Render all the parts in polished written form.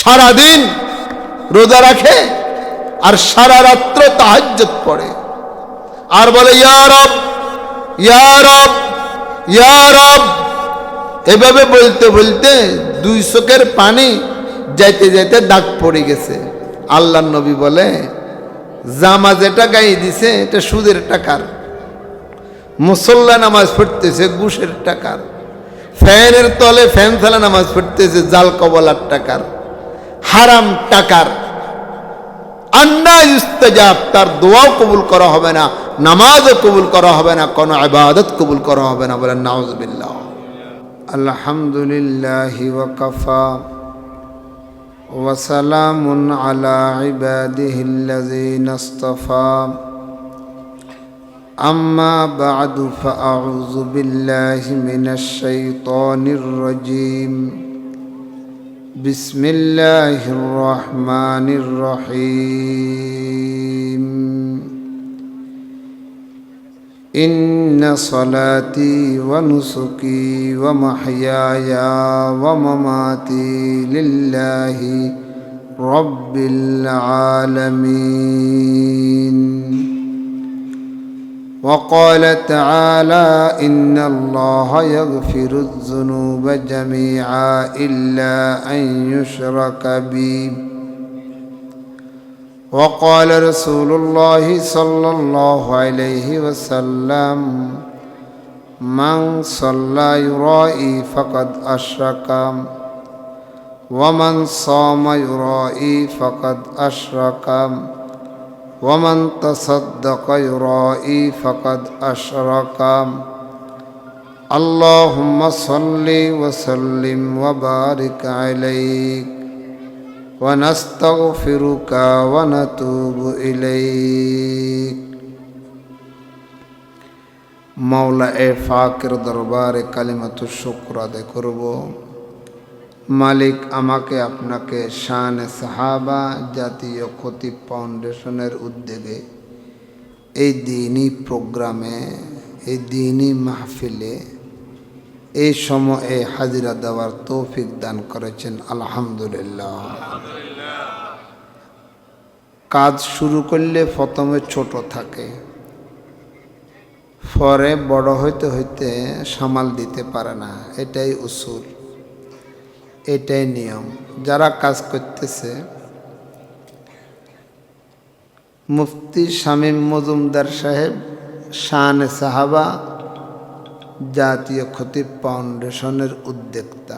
সারাদিন রোজা রাখে আর সারা রাত্র তাহাজ্জুদ পড়ে আর বলে ইয়া রব ইয়া রব ইয়া রব। এভাবে বলতে বলতে দুই চোখের পানি যাইতে যাইতে দাগ পড়ে গেছে। আল্লাহর নবী বলে জামা যেটা গায়ে দিছে এটা সুদের টাকার, মুসল্লা নামাজ পড়তেছে ঘুষের টাকার, ফ্যানের তলে ফ্যান চালা নামাজ পড়তেছে জাল কবলার টাকার, হারাম টাকার। আন্না ইস্তেজাব, তার দোয়াও কবুল করা হবে না, নামাজও কবুল করা হবে না, কোনো ইবাদত কবুল করা হবে না। বলেন নাউযুবিল্লাহ। আলহামদুলিল্লাহি ওয়া কাফা ওয়া সালামুন আলা ইবাদিহিল্লাযীনা ইসতাফা। আম্মা বা'দু ফাআউযু বিল্লাহি মিনাশ শাইতানির রাজীম। বিসমিল্লাহির রহমানির রহিম। ইন্না সলাতি ওয়া নুসুকি ওয়া মাহইয়ায়া ওয়া মামাতি লিল্লাহি রাব্বিল আলামিন। وقال تعالى إن الله يغفر الذنوب جميعا إلا أن يشرك به. وقال رسول الله صلى الله عليه وسلم من صلى يرائي فقد أشرك ومن صام يرائي فقد أشرك ومن تصدق يرائي فقد أشرك. اللهم صل وسلم وبارك عليك ونستغفرك ونتوب إليك. মওলা এ ফাকের দরবারে কালিমাতুশ শুকর আদায় করব। মালিক আমাকে আপনাকে শানে সাহাবা জাতীয় খতিব ফাউন্ডেশনের উদ্যোগে এই দ্বীনি প্রোগ্রামে, এই দ্বীনি মাহফিলে এই সময়ে হাজিরা দেওয়ার তৌফিক দান করেছেন। আলহামদুলিল্লাহ। কাজ শুরু করলে প্রথমে ছোট থাকে, পরে বড় হইতে হইতে সামাল দিতে পারে না। এটাই উসুল, এটাই নিয়ম। যারা কাজ করতেছে, মুফতি শামীম মজুমদার সাহেব শানে সাহাবা জাতীয় খতিব ফাউন্ডেশনের উদ্যোক্তা,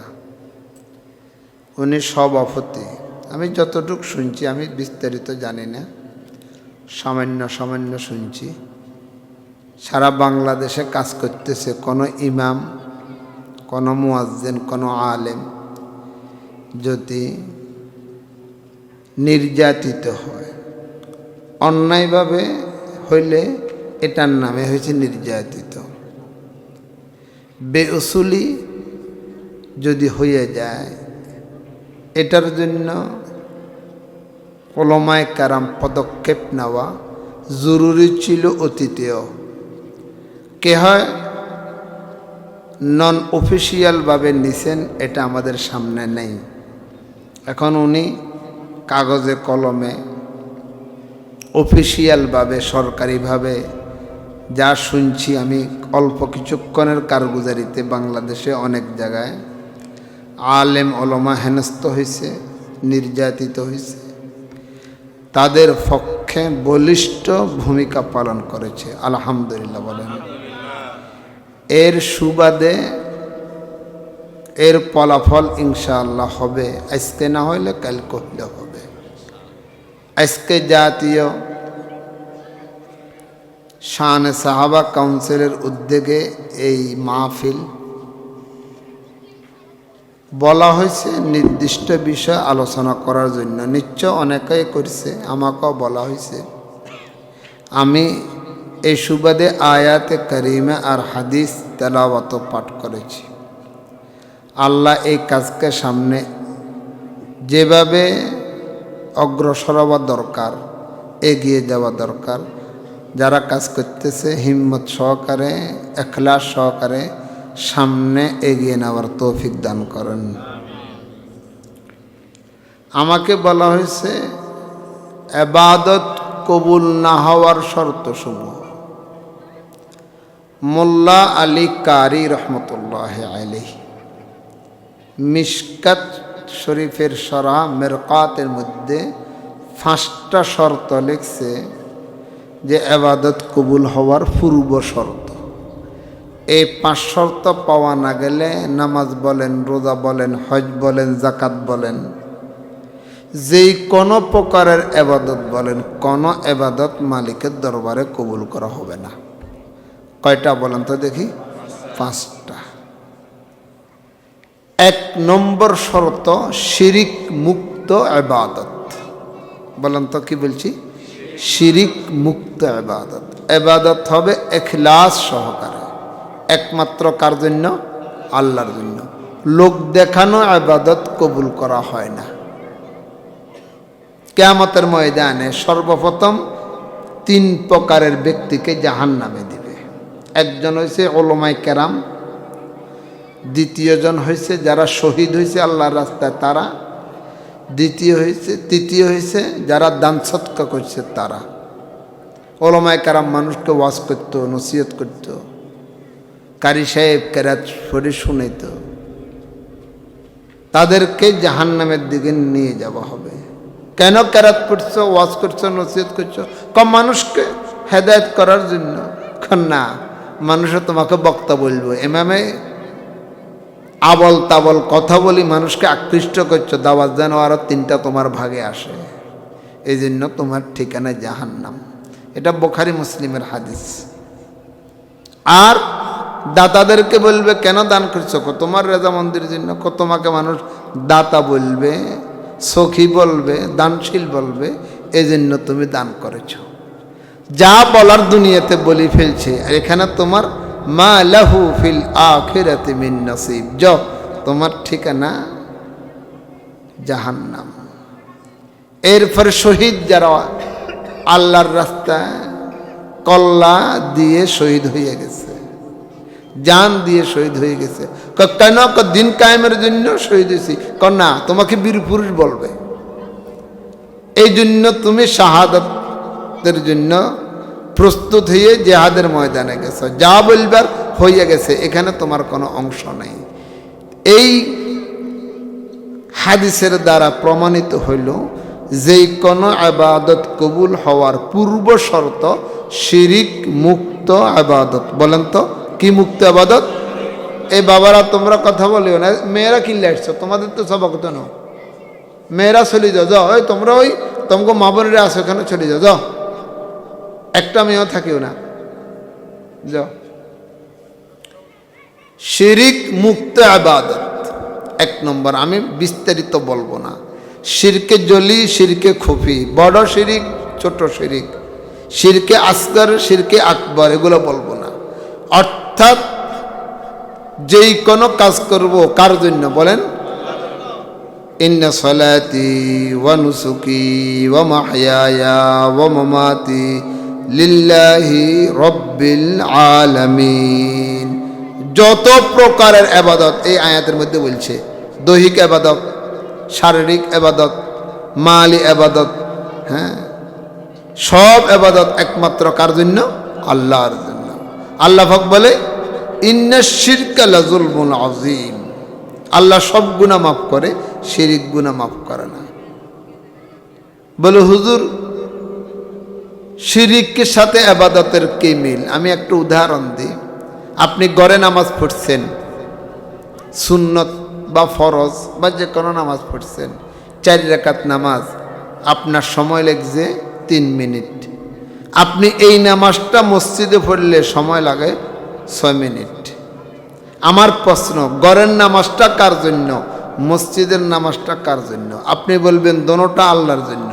উনি সভাপতি। আমি যতটুকু শুনছি, আমি বিস্তারিত জানি না, সামান্য সামান্য শুনছি। সারা বাংলাদেশে কাজ করতেছে। কোনো ইমাম, কোনো মুয়াজ্জিন, কোনো আলেম যদি নির্যাতিত হয়, অন্যায়ভাবে হইলে এটার নামে হয়েছে নির্যাতিত। বেউসুলি যদি হয়ে যায়, এটার জন্য উলামায়ে কেরাম পদক্ষেপ নেওয়া জরুরি ছিল অতীতেও। কে হয় নন অফিসিয়ালভাবে নিছেন, এটা আমাদের সামনে নেই। এখন উনি কাগজে কলমে অফিসিয়ালভাবে সরকারিভাবে যা শুনছি আমি অল্প কিছুক্ষণের কারগুজারিতে, বাংলাদেশে অনেক জায়গায় আলেম ওলামা হেনস্থ হয়েছে, নির্যাতিত হয়েছে, তাদের পক্ষে বলিষ্ঠ ভূমিকা পালন করেছে। আলহামদুলিল্লাহ বলেন। এর সুবাদে এর ফলাফল ইনশাআল্লাহ হবে। আজকে না হইলে কালকে হইলে হবে। আজকে জাতীয় শানে সাহাবা কাউন্সিলের উদ্যোগে এই মাহফিল বলা হয়েছে নির্দিষ্ট বিষয় আলোচনা করার জন্য। নিশ্চয় অনেকেই করছে, আমাকেও বলা হয়েছে। আমি এই সুবাদে আয়াতে কারিমা আর হাদিস তেলাওয়াত পাঠ করেছি। আল্লাহ এই কাজকে সামনে যেভাবে অগ্রসর হওয়া দরকার, এগিয়ে যাওয়া দরকার, যারা কাজ করতেছে হিম্মত সহকারে, ইখলাস সহকারে সামনে এগিয়ে নেওয়ার তৌফিক দান করেন। আমাকে বলা হয়েছে ইবাদত কবুল না হওয়ার শর্তসমূহ। মোল্লা আলী কারি রহমতুল্লাহ আলাইহি মিশকাত শরীফের শরহ মিরকাতের মধ্যে 5টা শর্ত লিখছে যে ইবাদত কবুল হওয়ার পূর্ব শর্ত। এই 5 শর্ত পাওয়া না গেলে নামাজ বলেন, রোজা বলেন, হজ বলেন, যাকাত বলেন, যেই কোনো প্রকারের ইবাদত বলেন, কোনো ইবাদত মালিকের দরবারে কবুল করা হবে না। কয়টা বলেন তো দেখি? 5টা। 1 নম্বর শর্ত শিরিক মুক্ত ইবাদত। বলেন তো কি বলছি? শিরিক মুক্ত ইবাদত। ইবাদত হবে ইখলাস সহকারে, একমাত্র কার জন্য? আল্লাহর জন্য। লোক দেখানো ইবাদত কবুল করা হয় না। কিয়ামতের ময়দানে সর্বপ্রথম 3 প্রকারের ব্যক্তিকে জাহান্নামে দিবে। একজন হইছে উলামায়ে কেরাম, দ্বিতীয়জন হইছে যারা শহীদ হয়েছে আল্লাহর রাস্তায় তারা, তৃতীয় হইছে যারা দান সদকা করছে তারা। উলামায়ে কেরাম মানুষকে ওয়াজ করত, নসিহত করত, কারি সাহেব কেরাত পড়ে শুনাইত, তাদেরকে জাহান্নামের দিকে নিয়ে যাওয়া হবে। কেন কেরাত পড়ছো, ওয়াজ করছো, নসিহত করছো? কম মানুষকে হেদায়েত করার জন্য। না, মানুষও তোমাকে বক্তা বলবো, এমামে আবল তাবল কথা বলি মানুষকে আকৃষ্ট করছো, দাওয়াত যেন আরো 3টা তোমার ভাগে আসে, এই জন্য তোমার ঠিকানা জাহান্নাম। এটা বুখারী মুসলিমের হাদিস। আর দাতাদেরকে বলবে কেন দান করছো? তোমার রেজামন্দির জন্য। তোমাকে মানুষ দাতা বলবে, সখী বলবে, দানশীল বলবে, এই জন্য তুমি দান করেছো। যা বলার দুনিয়াতে বলি ফেলছে, আর এখানে তোমার মা লাহু ফিল আখিরাতি মিন নসিব, তোমার ঠিকানা জাহান্নাম। এরপরে শহীদ যারা আল্লাহর রাস্তায় কল্লা দিয়ে শহীদ হয়ে গেছে, জান দিয়ে শহীদ হয়ে গেছে। কেন? দিন কায়েমের জন্য শহীদ হয়েছি। না, তোমাকে বীর পুরুষ বলবে, এই জন্য তুমি শাহাদাতের জন্য প্রস্তুত হয়ে জিহাদের ময়দানে গেছো, যা বলবার হয়ে গেছে, এখানে তোমার কোনো অংশ নেই। এই হাদিসের দ্বারা প্রমাণিত হইল যে কোনো ইবাদত কবুল হওয়ার পূর্ব শর্ত শিরিক মুক্ত ইবাদত। বলেন তো কি মুক্ত ইবাদত? এই বাবারা তোমরা কথা বলিও না, মেয়েরা কিনলে আসছো, তোমাদের তো সবক তো না, মেয়েরা চলে যাও, যাও ওই তোমরা ওই তোমাকে মা বোনেরা আসো, এখানে চলে যাও, যাও, একটা মেয়েও থাকিও না, যাও। শিরিক মুক্ত ইবাদত 1 নম্বর। আমি বিস্তারিত বলবো না। শিরকে জলি, শিরকে খুফি, বড় শিরিক, ছোট শিরিক, শিরকে আসগর, শিরকে আকবর, এগুলো বলবো না। অর্থাৎ যেই কোনো কাজ করব কার জন্য? বলেন ইন্না সালাতি ওয়া নুসুকি ওয়া মাহইয়ায়া ওয়া মামাতি লিল্লাহি রাব্বিল আলামিন। যত প্রকারের ইবাদত এই আয়াতের মধ্যে বলছে, দৈহিক ইবাদত, শারীরিক ইবাদত, মালি ইবাদত, হ্যাঁ, সব ইবাদত একমাত্র কার জন্য? আল্লাহর জন্য। আল্লাহ পাক বলে ইন্না শিরকা লাযুলমুন আযীম, আল্লাহ সব গুনাহ মাফ করে, শিরিক গুনাহ মাফ করে না। বলে হুজুর শিরিকের সাথে ইবাদতের কি মিল? আমি একটা উদাহরণ দিই। আপনি ঘরে নামাজ পড়ছেন, সুন্নত বা ফরজ বা যে কোনো নামাজ পড়ছেন, 4 রাকাত নামাজ, আপনার সময় লাগছে 3 মিনিট। আপনি এই নামাজটা মসজিদে পড়লে সময় লাগে 6 মিনিট। আমার প্রশ্ন, ঘরের নামাজটা কার জন্য, মসজিদের নামাজটা কার জন্য? আপনি বলবেন দোনোটা আল্লাহর জন্য।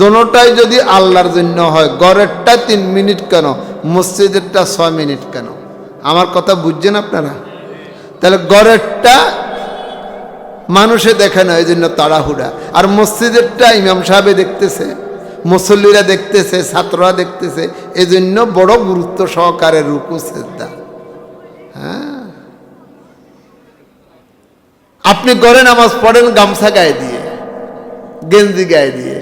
দোনোটাই যদি আল্লাহর জন্য হয়, ঘরেরটা 3 মিনিট কেন, মসজিদেরটা 6 মিনিট কেন? আমার কথা বুঝছেন আপনারা? তাহলে ঘরেরটা মানুষে দেখে না, এই জন্য তাড়াহুড়া, আর মসজিদেরটা ইমাম সাহেবে দেখতেছে, মুসল্লিরা দেখতেছে, ছাত্ররা দেখতেছে, এই জন্য বড় গুরুত্ব সহকারে রুকু সিজদা। হ্যাঁ, আপনি ঘরে নামাজ পড়েন গামছা গায়ে দিয়ে, গেঞ্জি গায়ে দিয়ে,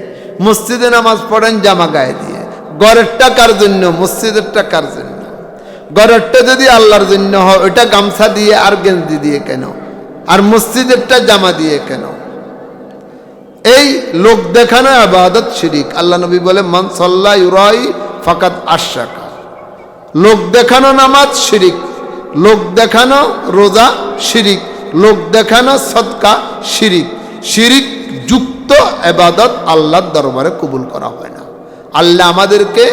মসজিদে নামাজ পড়েন জামা গায়ে দিয়ে। ঘরের টাকার জন্য, মসজিদের টাকার জন্য। ঘরেরটা যদি আল্লাহর জন্য হয় ওইটা গামছা দিয়ে আর গেঞ্জি দিয়ে কেন, আর মসজিদেরটা জামা দিয়ে কেন? এই লোক দেখানো ইবাদত শিরিক। আল্লাহ নবী বলে মান সাল্লা ইউরাই ফাকাত আশরাকা। লোক দেখানো নামাজ শিরিক, লোক দেখানো রোজা শিরিক, লোক দেখানো সদকা শিরিক। শিরিক যুক্ত ইবাদত আল্লাহর দরবারে কবুল করা হয় না। আল্লাহ আমাদেরকে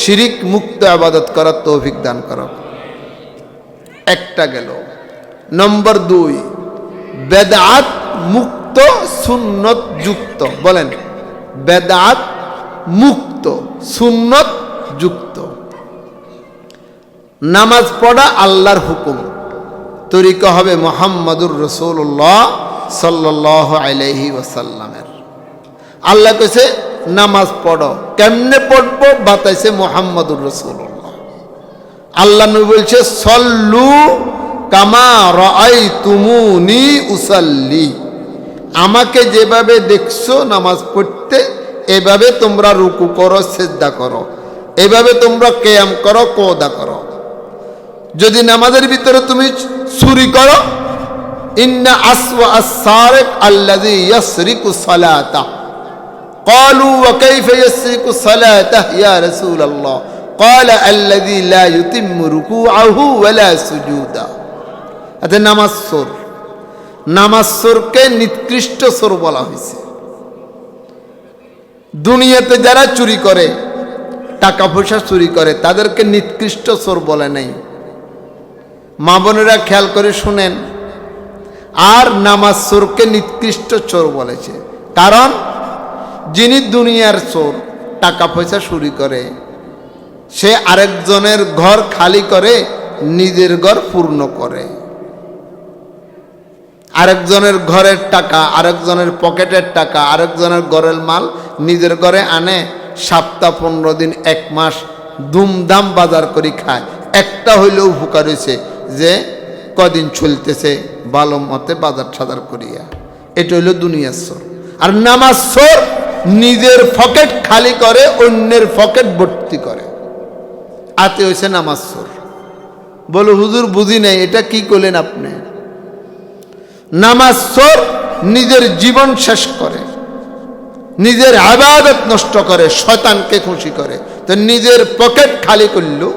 শিরিক মুক্ত ইবাদত করার তৌফিক দান করুন। একটা গেল। নম্বর 2, বেদাত মুক্ত সুন্নত যুক্ত। বলেন, বেদাত মুক্ত সুন্নত যুক্ত। নামাজ পড়া আল্লাহর হুকুম, তরিকা হবে মুহাম্মাদুর রাসূলুল্লাহ সাল্লাল্লাহু আলাইহি ওয়াসাল্লামের। আল্লাহ কইছে নামাজ পড়ো, কেমনে পড়বো বাতাইছে মুহাম্মাদুর রাসূলুল্লাহ। আল্লাহ নবী বলছে সল্লু কামা রাআইতুমুনি উসাল্লি। আমাকে যেভাবে দেখছো নামাজ পড়তে এভাবে তোমরা রুকু করো, সিজদা করো, এভাবে তোমরা কিয়াম করো, কোদা করো। যদি নামাজের ভিতরে তুমি চুরি করো, ইন্না আসওয়া আস-সারিক আল্লাযী ইয়াসরিকু সালাতা। ক্বালু ওয়া কাইফা ইয়াসরিকু সালাতা ইয়া রাসূলুল্লাহ? ক্বালা আল্লাযী লা ইউতিম্মু রুকুআহু ওয়া লা সুজুদা। এতে নামাজ চোর। নামাজ চোরকে নিকৃষ্ট চোর বলা হয়েছে। দুনিয়াতে যারা চুরি করে, টাকা পয়সা চুরি করে, তাদেরকে নিকৃষ্ট চোর বলে নাই। মা বোনেরা খেয়াল করে শুনেন। আর নামাজ চোরকে নিকৃষ্ট চোর বলেছে, কারণ যিনি দুনিয়ার চোর, টাকা পয়সা চুরি করে, সে আরেকজনের ঘর খালি করে নিজের ঘর পূর্ণ করে। আরেকজনের ঘরের টাকা, আরেকজনের পকেটের টাকা, আরেকজনের ঘরের মাল নিজের ঘরে আনে, সপ্তাহ 15 দিন 1 মাস ধুমধাম বাজার করে খায়। একটা হইলেও উপকার হয়েছে যে কদিন চলতেছে ভালো মতে বাজার সাজার করিয়া। এটা হইল দুনিয়ার চোর। আর নামাজ চোর নিজের পকেট খালি করে অন্যের পকেট ভর্তি করে, আতে হয়েছে নামাজ চোর। বলো হুজুর বুঝি নাই, এটা কি করলেন আপনি? নামাজ চোর নিজের জীবন শেষ করে, নিজের ইবাদত নষ্ট করে, শয়তানকে খুশি করে। তো নিজের পকেট খালি করলো,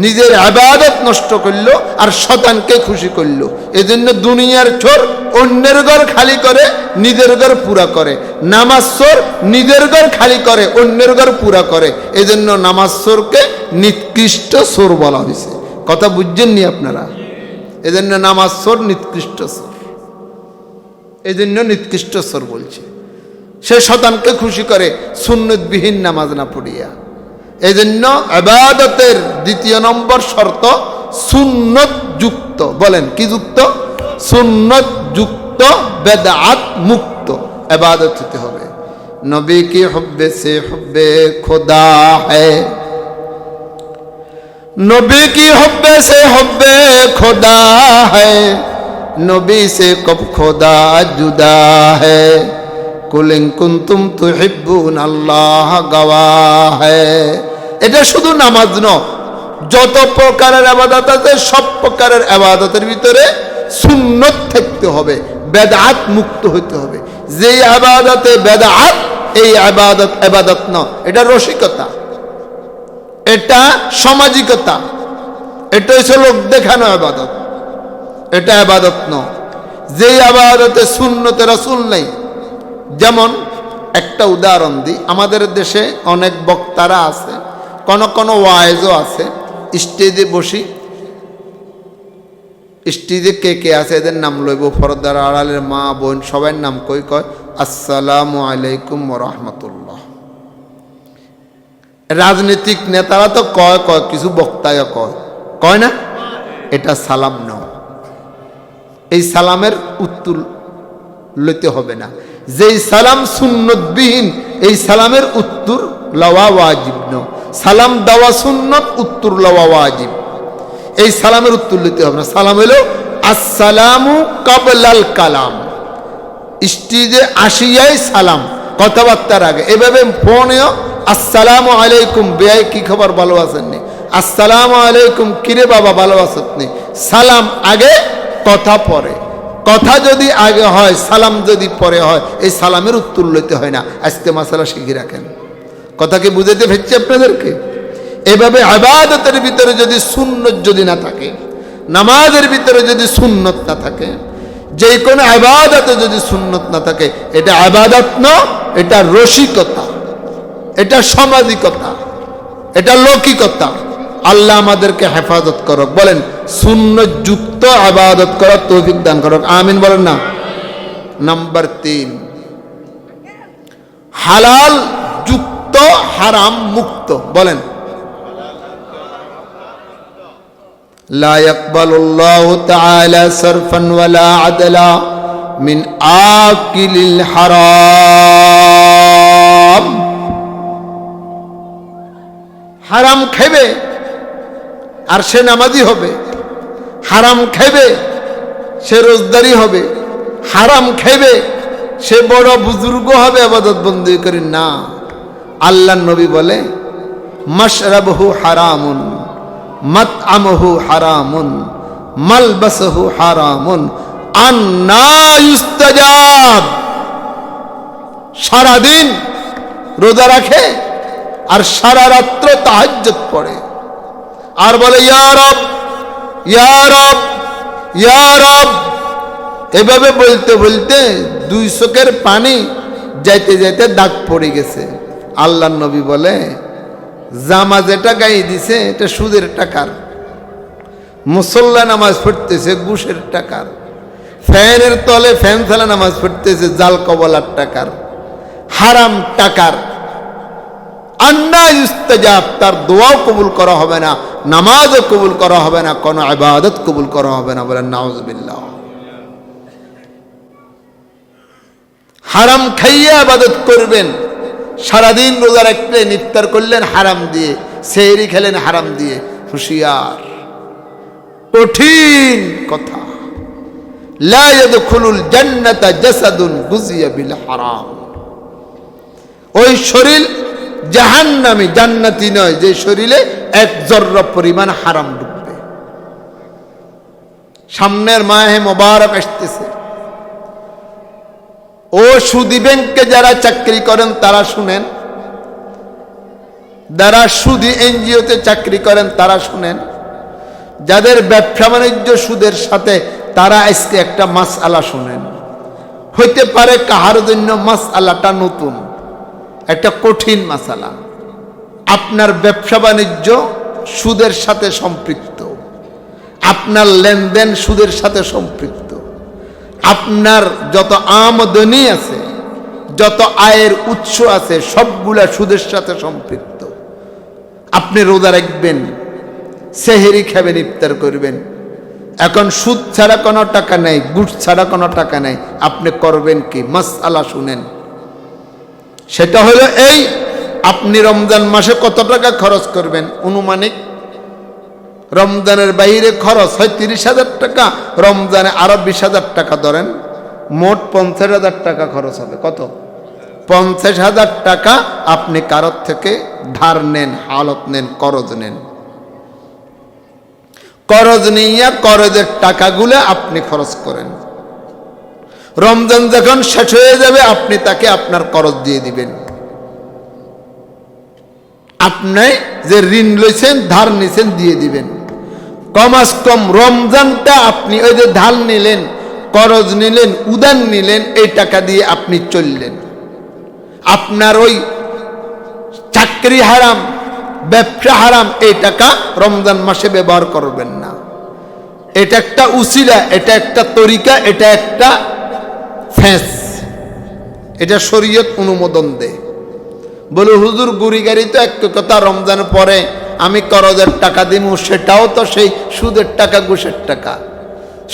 নিজের ইবাদত নষ্ট করলো, আর শয়তানকে খুশি করলো। এজন্য দুনিয়ার চোর অন্যের ঘর খালি করে নিজের ঘর পুরা করে। নামাজ চোর নিজের ঘর খালি করে অন্যের ঘর পুরা করে। এজন্য নামাজ চোরকে নিকৃষ্ট চোর বলা হয়েছে। কথা বুঝছেননি আপনারা? এজন্য নামাজ চোর নিকৃষ্ট চোর, এজন্য নিকৃষ্ট চোর বলছে। সে শয়তানকে খুশি করে সুন্নতবিহীন নামাজ না পড়িয়া। এজন্য ইবাদতের 2 নম্বর শর্ত সুন্নত যুক্ত। বলেন কি যুক্ত? সুন্নত যুক্ত, বেদাত মুক্ত ইবাদত হতে হবে। নবী কি হুব্বে সে হুব্বে খোদা হ্যায়, नबी की हुब्बे से हुब्बे खुदा है, नबी से कब खुदा जुदा है, कुल इन कुंतुम तुहिब्बुन अल्लाह गवाह है। এটা শুধু নামাজ নয়, যত প্রকারের ইবাদত আছে সব প্রকারের ইবাদতের ভিতরে সুন্নত থাকতে হবে, বেদাত মুক্ত হতে হবে। যে ইবাদতে বেদাত, এই ইবাদত ইবাদত নয়, এটা রসিকতা, এটা সামাজিকতা, এটা হচ্ছে লোক দেখানো ইবাদত, এটা ইবাদত নয়। যে ইবাদতে সুন্নতে রাসূল নাই। যেমন একটা উদাহরণ দিই, আমাদের দেশে অনেক বক্তারা আছে, কোন কোন ওয়াইজও আছে, স্টেজে বসি, স্টেজে কে কে আছে এদের নাম লইব, পর্দার আড়ালের মা বোন সবার নাম কয় আসসালামু আলাইকুম ওয়া রাহমাতুল্লাহ। রাজনৈতিক নেতারা তো কয় কিছু বক্তায় কয় না, এটা সালাম নয়। এই সালামের উত্তর লইতে হবে না। যেই সালাম সুন্নতবিহীন, এই সালামের উত্তর লওয়া ওয়াজিব নয়। সালাম দেওয়া সুন্নত, উত্তর লওয়া ওয়াজিব। এই সালামের উত্তর লইতে হবে না। সালাম হলো আসসালামু কাবলাল কালাম, স্টেজে আসিয়াই সালাম, কথাবার্তার আগে। এভাবে ফোনেও আসসালামু আলাইকুম বেয়াই কি খবর, ভালো আছেননি? আসসালামু আলাইকুম কিরে বাবা, ভালো আছেননি? সালাম আগে, কথা পরে। কথা যদি আগে হয়, সালাম যদি পরে হয়, এই সালামের উত্তর লইতে হয় না। আজকে মাসালা শিখে রাখেন। কথা কি বুঝাইতে ফেলছি আপনাদেরকে? এভাবে ইবাদতের ভিতরে যদি সুন্নত যদি না থাকে, নামাজের ভিতরে যদি সুন্নত না থাকে, যে কোনো ইবাদতে যদি সুন্নত না থাকে, এটা ইবাদত না, এটা রসিকতা, এটা সামাজিকতা, এটা লৌকিকতা। আল্লাহ আমাদেরকে হেফাজত করুক। বলেন সুন্নত যুক্ত ইবাদত করার তৌফিক দান করুক, আমিন বলেন না। নাম্বার 3, হালাল যুক্ত হারাম মুক্ত। বলেন লা ইয়াকবালুল্লাহু তাআলা সারফান ওয়ালা আদলা মিন আকিলিল হারাম। হারাম খাবে আর সে নামাজি হবে, হারাম খাবে সে রোজদারি হবে, হারাম খাবে সে বড় বুজুর্গ হবে, ইবাদত বন্দি করে না। আল্লাহর নবী বলে মাশরাবহু হারামুন, মাতআমহু হারামুন, মালবাসহু হারামুন, আন্না ইউস্তাজাব। সারাদিন রোজা রাখে আর সারা রাত্র তাহাজ্জুদ পড়ে আর বলে ইয়া রব, ইয়া রব, ইয়া রব। এভাবে বলতে বলতে 2 চোখের পানি যাইতে যাইতে দাগ পড়ে গেছে। আল্লাহর নবী বলে জামা যেটা গায়ে দিছে এটা সুদের টাকার, মুসল্লা নামাজ পড়তেছে ঘুষের টাকার, ফ্যানের তলে ফ্যান ফেলা নামাজ পড়তেছে জাল কবলার টাকার, হারাম টাকার। আন্না ইস্তেজাব, তার দোয়াও কবুল করা হবে না, নামাজও কবুল করা হবে না, কোনো ইবাদত কবুল করা হবে না। বলেন নাউজুবিল্লাহ। হারাম খাইয়া ইবাদত করবেন, সারাদিন রোজা রাখলেন, ইফতার করলেন হারাম দিয়ে, সেহরি খেলেন হারাম দিয়ে, হুঁশিয়ার, কঠিন কথা। লা ইয়াদখুলুল জান্নাতা জাসাদুন গুজিয়া বিল হারাম। ওই শরীর জাহান্নামী, জান্নাতি নয় যে শরীরে 1 জর্রা পরিমাণ হারাম ঢুকবে। সামনের মাহে মোবারক আসতেছে। ও সুদী ব্যাংকে যারা চাকরি করেন তারা শুনেন, যারা সুদী এনজিওতে চাকরি করেন তারা শুনেন, যাদের ব্যবসা বাণিজ্য সুদের সাথে, তারা আজকে একটা মাসআলা শুনেন। হইতে পারে কাহার জন্য মাসআলাটা নতুন, একটা কঠিন মাসালা। আপনার ব্যবসা বাণিজ্য সুদের সাথে সম্পৃক্ত, আপনার লেনদেন সুদের সাথে সম্পৃক্ত, আপনার যত আমদানি আছে, যত আয়ের উৎস আছে, সবগুলা সুদের সাথে সম্পৃক্ত। আপনি রোজা রাখবেন, সেহরি খাবেন, ইফতার করবেন, এখন সুদ ছাড়া কোনো টাকা নেই, ঘুষ ছাড়া কোনো টাকা নেই, আপনি করবেন কি? মাসআলা শুনেন। সেটা হলো এই, আপনি রমজান মাসে কত টাকা খরচ করবেন? অনুমানিক রমজানের বাইরে খরচ হয় 30,000 টাকা, রমজানে আরো 20,000 টাকা ধরেন, মোট 50,000 টাকা খরচ হবে। কত? 50,000 টাকা আপনি কারোর থেকে ধার নেন, হালত নেন, করজ নেন। করজ নিয়ে করজের টাকাগুলো আপনি খরচ করেন। রমজান যখন শেষ হয়ে যাবে আপনি তাকে আপনার করজ দিয়ে দিবেন। আপনি যে ঋণ লইছেন, ধার নিছেন, দিয়ে দিবেন। কমাস কম রমজানটা আপনি ওই যে ধার নিলেন, করজ নিলেন, উদার নিলেন, এই টাকা দিয়ে আপনি চললেন। আপনার ওই চাকরি হারাম, ব্যবসা হারাম, এই টাকা রমজান মাসে ব্যবহার করবেন না। এটা একটা উসিলা, এটা একটা তরিকা, এটা একটা ফ্যাস, এটা শরীয়ত অনুমোদন দেয়। বলে হুজুর গুড়ি গাড়ি তো এক কথা, রমজানের পরে আমি করজের টাকা দিব, সেটাও তো সেই সুদের টাকা, ঘুষের টাকা।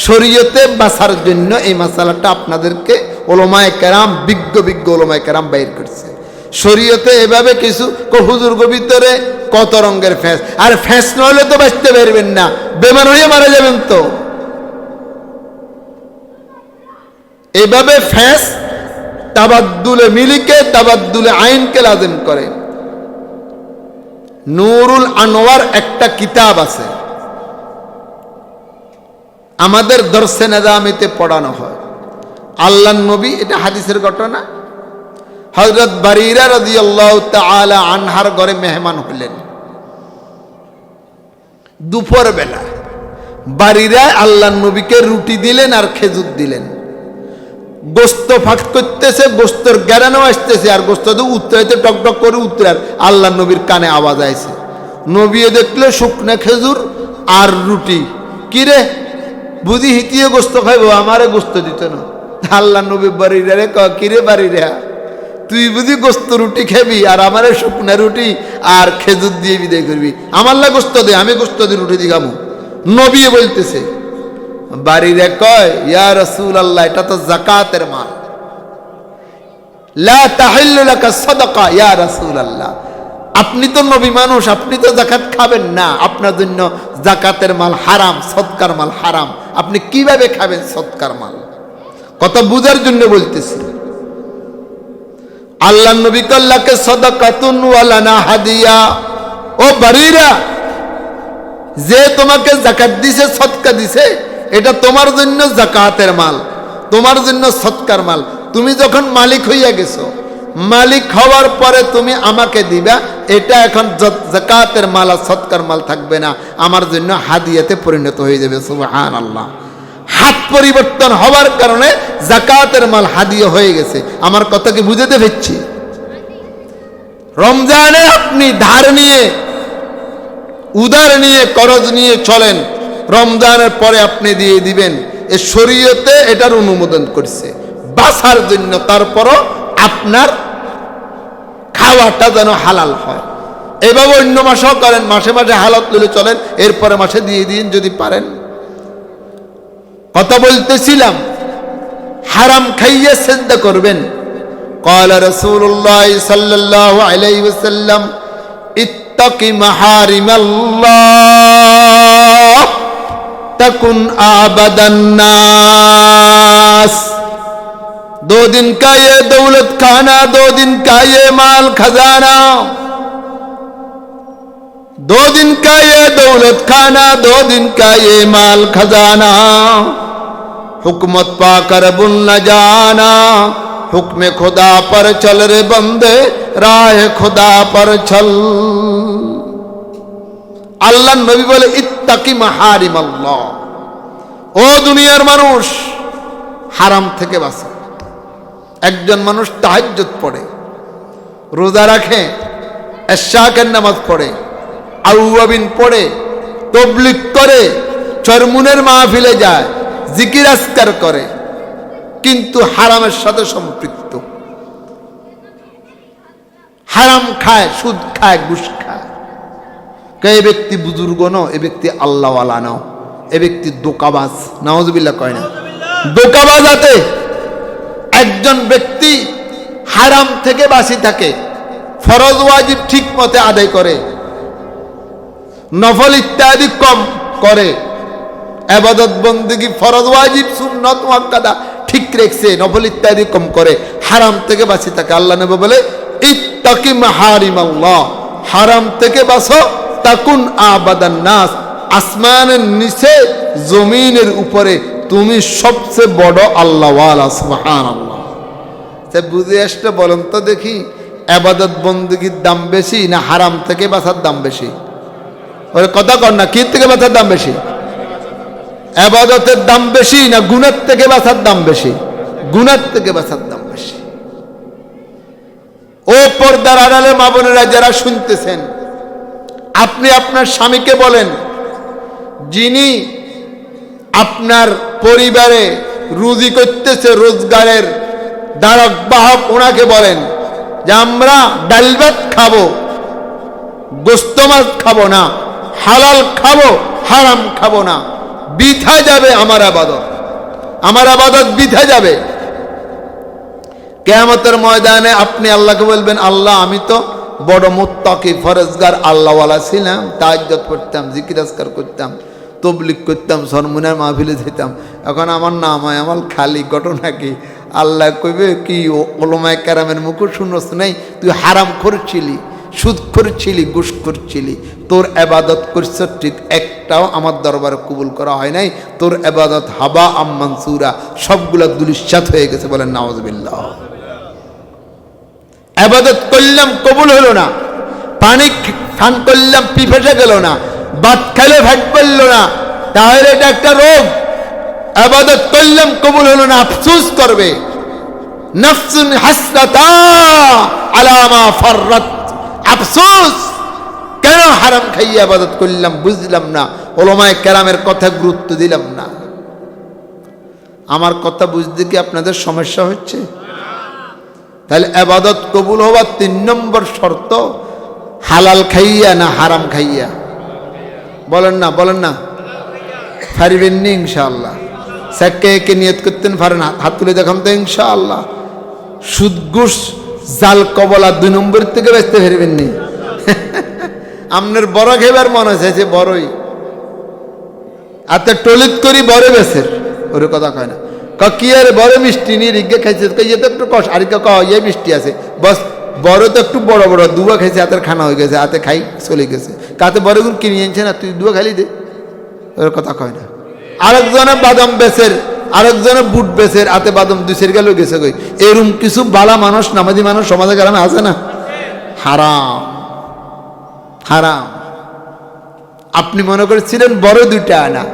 শরীয়তে বাঁচার জন্য এই মাসালাটা আপনাদেরকে ওলামায়ে কেরাম, বিজ্ঞ বিজ্ঞ ওলামায়ে কেরাম বাইর করছে। শরীয়তে এভাবে কিছু হুজুর ভিতরে কত রঙের ফ্যাস, আর ফ্যাস নইলে তো বাঁচতে পারবেন না, বেমার হয়ে মারা যাবেন। তো এভাবে ফ্যাস তাবাদ্দুলে মিলিকে তাবাদ্দুলে আইনকে লাজিম করে। নুরুল আনোয়ার একটা কিতাব আছে, আমাদের দর্শে নিজামিতে পড়ানো হয়। আল্লাহর নবী, এটা হাদিসের ঘটনা, হযরত বারিরা রাদিয়াল্লাহু তাআলা আনহার ঘরে মেহমান হলেন। দুপুর বেলা বারিরা আল্লাহর নবীকে রুটি দিলেন আর খেজুর দিলেন। গোস্ত ফাট করতেছে, গোস্তর গ্যারানো আসতেছে, আর গোস্ত তো উত্তরাইতে টকটক করে উত্তরার আল্লাহর নবীর কানে আওয়াজ আইছে। নবী দেখলে শুকনা খেজুর আর রুটি। কিরে বুঝি হিতিয়ে গোস্ত খাইবো, আমারে গোস্ত দিত না। আল্লাহ নবী বারিরা রে কিরে বারিরা, তুই বুঝি গোস্ত রুটি খাবি আর আমারে শুকনা রুটি আর খেজুর দিয়ে বিদায় করবি? আমার লা গোস্ত দে, আমি গোস্ত দিয়ে রুটি দিয়ে খাবো। নবী বলতেছে, বাড়িরে কয়, ইয়া রাসূলুল্লাহ, এটা তো যাকাতের মাল, লা তাহিল্লু লাকা সাদাকা ইয়া রাসূলুল্লাহ। আপনি তো নবী মানুষ, আপনি তো যাকাত খাবেন না, আপনার জন্য যাকাতের মাল হারাম, সদকার মাল হারাম। আপনি কিভাবে খাবেন সদকার মাল? কথা বুঝার জন্য বলতেছি। আল্লাহর নবী কল্লাকে সাদাকাতুন ওয়া লানা হাদিয়া। ও বারিরা, যে তোমাকে যাকাত দিছে, সদকা দিছে, এটা তোমার জন্য যাকাতের মাল, তোমার জন্য সদকার মাল। তুমি যখন মালিক হইয়া গেছো, মালিক হওয়ার পরে তুমি আমাকে দিবা, এটা এখন যাকাতের মাল আর সদকার মাল থাকবে না, আমার জন্য হাদিয়াতে পরিণত হয়ে যাবে। সুবহানাল্লাহ। হাত পরিবর্তন হওয়ার কারণে যাকাতের মাল হাদিয়া হয়ে গেছে। আমার কথা কি বুঝতে পেরেছি? রমজানে আপনি ধার নিয়ে, উদার নিয়ে, করজ নিয়ে চলেন, রমজানের পরে আপনি দিয়ে দিবেন, এ শরীয়তে এটার অনুমোদন করছে বাঁচার জন্য। তারপরও আপনার খাওয়াটা যেন হালাল হয়। এভাবে অন্য মাসেও করেন, মাসে মাসে হালাত তুলে চলেন, এরপরে মাসে দিয়ে দিন যদি পারেন। কথা বলতেছিলাম, হারাম খাইয়ে সিজদা করবেন। ক্বালা রাসূলুল্লাহ সাল্লাল্লাহু আলাইহি ওয়াসাল্লাম, ইত্তাকি মাহারিমাল্লাহ তাকুন আবাদান নাস। दो दिन का ये दौलत खाना, 2 दिन का ये माल खजाना, 2 दिन का ये दौलत खाना, 2 दिन का ये माल खजाना, हुकूमत पाकर बुल न जाना, हुक्म खुदा पर चल रे बंदे, राह खुदा पर चल। আল্লাহ নবী বলে, ইত্তাকি মাহারিম আল্লাহ, ও দুনিয়ার মানুষ, হারাম থেকে বাঁচো। একজন মানুষ তাহাজ্জুদ পড়ে, রোজা রাখে, এশাকের নামাজ পড়ে, আউয়াবিন পড়ে, তাবলীগ করে, চরমুনের মাহফিলে যায়, জিকির আজকার করে, কিন্তু হারামের সাথে সম্পৃক্ত। হারাম খায়, সুদ খায়, ঘুষ খায়। এ ব্যক্তি বুজুর্গ ন, এ ব্যক্তি আল্লাহওয়ালা নাও, এ ব্যক্তি দোকাবাজ। নাউজুবিল্লাহ কয় না? দোকাবাজ আতে একজন ব্যক্তি হারাম থেকে বাঁচি থাকে, ফরজ ওয়াজিব ঠিক মতে আদায় করে, নফল ইত্যাদি কম করে, ইবাদত বন্দেগী ফরজ ওয়াজিব সুন্নাত মুআক্কাদা ঠিক রেখেছে, নফল ইত্যাদি কম করে, হারাম থেকে বাঁচি থাকে। আল্লাহ নবী বলে, ইত্তাকি মাহারিমাল্লাহ, হারাম থেকে বাঁচো, তাকুন আবাদান নাস, আসমানের নিচে জমিনের উপরে তুমি সবচেয়ে বড় আল্লাহওয়ালা। সুবহানাল্লাহ। তা বুঝে আসতে বলেন তো দেখি, ইবাদত বন্দেগীর দাম বেশি না হারাম থেকে বাঁচার দাম বেশি? ওরে কথা কর না, কি থেকে বাঁচার দাম বেশি? ইবাদতের দাম বেশি না গুনাহ থেকে বাঁচার দাম বেশি? গুনাহ থেকে বাঁচার দাম বেশি। ও পর্দার আড়ালে মা বোনেরা যারা শুনতেছেন, আপনি আপনার স্বামীকে বলেন, যিনি আপনার পরিবারে রুজি করতেছে, রোজগারের ধারক বাহক, ওনাকে বলেন যে আমরা ডাল ভাত খাবো, গোস্ত মাছ খাবো না, হালাল খাবো, হারাম খাবো না। বৃথা যাবে আমার ইবাদত, আমার ইবাদত বৃথা যাবে। কিয়ামতের ময়দানে আপনি আল্লাহকে বলবেন, আল্লাহ আমি তো বড় মুত্তাকি ফরজগার আল্লাহওয়ালা ছিলাম, তাহাজ্জুদ পড়তাম, জিকির আজকার করতাম, তাবলীগ করতাম, সরমুনের মাহফিলে যেতাম, এখন আমার নাম হয় আমার খালি। ঘটনা কি? আল্লাহ কইবে কি ওলামায়ে কেরামের মুখে শুনছ নাই, তুই হারাম করছিলি, সুদ করছিলি, ঘুষ করছিলি, তোর ইবাদত করছ ঠিক, একটাও আমার দরবারে কবুল করা হয় নাই, তোর ইবাদত হাবা আম মানসুরা, সবগুলা দুলিশ্বাত হয়ে গেছে। বলেন নাউযুবিল্লাহ। ইবাদত করলাম কবুল হলো না, পানি পান করলাম পিপাসা গেল না, ভাত খেলে ভাত পড়ল না, তাহলে এটা একটা রোগ। ইবাদত করলাম কবুল হলো না, আফসোস করবে। নাফসুন হাসরাতা আলা মা ফাররাত, আফসোস কেন হারাম খাইয়া ইবাদত করলাম, বুঝলাম না, উলামায়ে কেরামের কথা গুরুত্ব দিলাম না। আমার কথা বুঝতে কি আপনাদের সমস্যা হচ্ছে? তাহলে ইবাদত কবুল হওয়ার 3 নম্বর শর্ত হালাল খাইয়া না হারাম খাইয়া? বলেন না, বলেন না, পারবেন নি ইনশাআল্লাহ? সাক্কে কে নিয়ত করতেন পারেন? হাত তুলে দেখান তো ইনশাআল্লাহ। সুদ ঘুষ জাল কবলা 2 নম্বর থেকে বেঁচতে পারবেন নি? আপনার বড় খাইবার মনে হয়েছে, বড়ই আতে টলিত করি বড় বেছের, ওর কথা কয় না। কি আর বড় মিষ্টি নিয়ে রিগে খাইছে, ইয়ে তো একটু কষ, আরেকটা ক ইয়ে মিষ্টি আছে, বস বড় তো একটু বড় বড় দুয়া খাইছে, হাতের খানা হয়ে গেছে, হাতে খাই চলে গেছে, কাতে বড়গুলো কিনে আনছে না, তুই দুয়া খালি দে, ওর কথা কয় না। আরেকজনে বাদাম বেচের, আরেকজনে বুট বেচের, হাতে বাদাম 2 গেল গেছে কই। এরকম কিছু বালা মানুষ, নামাজি মানুষ সমাজে গ্রামে আছে না? হারাম, হারাম। আপনি মনে করছিলেন বড় 2টা আনা,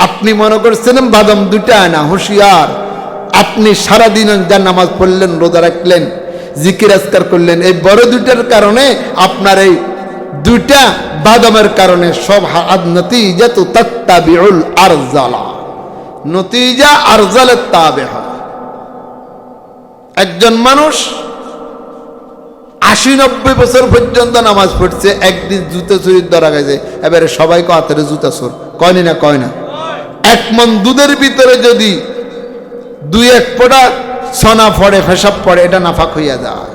আপনি মনে করছিলেন বাদাম 2টা আনা, হুঁশিয়ার। আপনি সারাদিন যা নামাজ পড়লেন, রোজা রাখলেন, জিকির আজকার করলেন, এই বড় 2টার কারণে, আপনার এই 2টা বাদামের কারণে সব নতিজা তো তাত্তাবিউল আরজালা, নতিজা আরজালের তাবে হয়। একজন মানুষ 80-90 বছর পর্যন্ত নামাজ পড়ছে, একদিন জুতা চুরির ধরা গেছে, এবারে সবাই হাতের জুতা চোর, কয়নি না? কয় না? 1 মণ দুধের ভিতরে যদি 2-1 ফোঁটা সোনা পড়ে, পেশাব পড়ে, এটা নাফাক হইয়া যায়।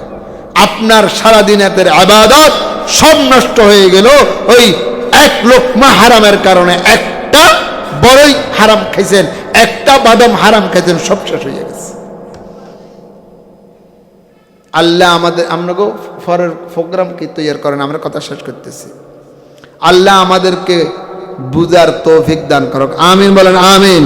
আপনার সারাদিনের ইবাদত সব নষ্ট হয়ে গেল ওই 1 লোকমা হারামের কারণে। একটা বড়ই হারাম খাইছেন, একটা বাদাম হারাম খাইছেন, সব শেষ হয়ে গেছে। আল্লাহ আমাদের, আপনাকে পরের প্রোগ্রাম কি তৈরি করেন, আমরা কথা শেষ করতেছি। আল্লাহ আমাদেরকে বুঝার তৌফিক দান করুক, আমিন বলেন, আমিন।